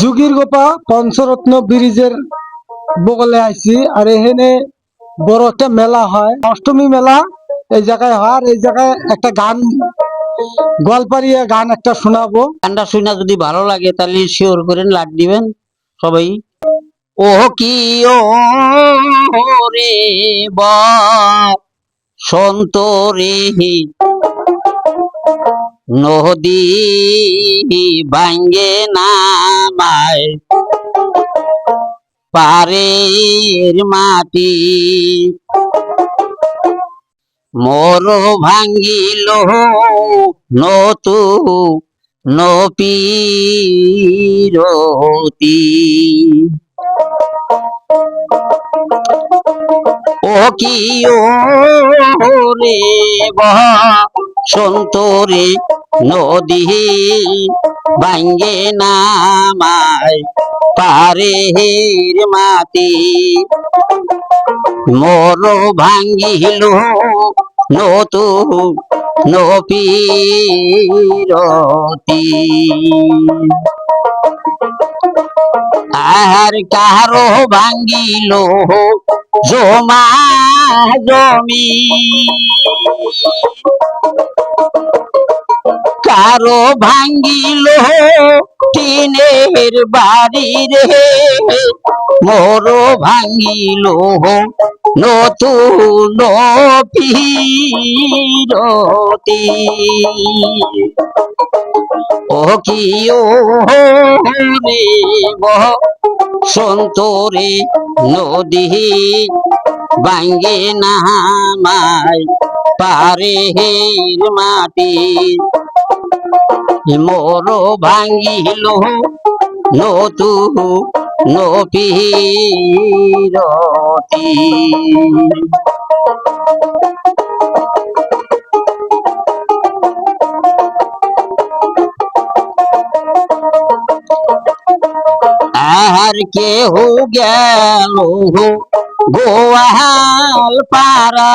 যুগির গোপা পঞ্চরত্ন ব্রিজের বগলে আইছি। আর এখানে বড় একটা মেলা হয়, অষ্টমী মেলা এই জায়গায় হয়। আর এই জায়গায় একটা গান, গোয়ালপাড়িয়া গান একটা শোনাবো। গানটা শুনে যদি ভালো লাগে তাহলে শিওর করেন লাইক দিবেন সবাই। ও কি ও রে সন্তরে নদী ভাঙ্গে নামায় পারের মাটি মোর ভাঙ্গিল নতু নপীরতি ও কি ও রে সন্তরে নদী ভাঙ্গে নামায় পারের মাটি মোর ভাঙ্গিল নতু নপীরতি আর কারো ভাঙ্গিল জমা জমি কারো ভাঙ্গিল টিনের বাড়ি রে মোর ভাঙ্গিল নতুন পীরতি ও কি ও রে সন্তরে নদী ভাঙ্গে নামায় পারের মাটি মোর ভাঙ্গিল নতু নপীরতি আর কেহ গেল গোয়াল পাড়া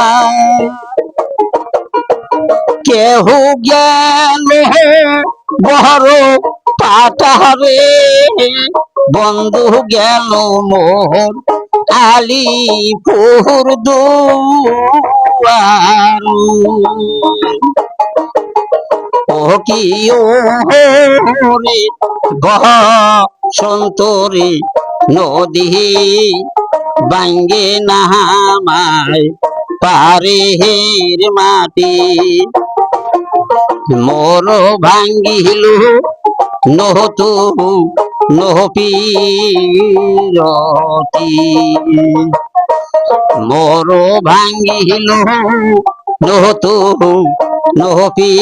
কেহ গেল বড় পাটারে বন্ধু গেল মোর আলিপুর দুয়ার ও কি ও রে সন্তরে নদী ভাঙ্গে নামায় পারের মাটি মোর ভাঙ্গিল নতু নপীরতি মোর ভাঙ্গিল নতু নপীরতি।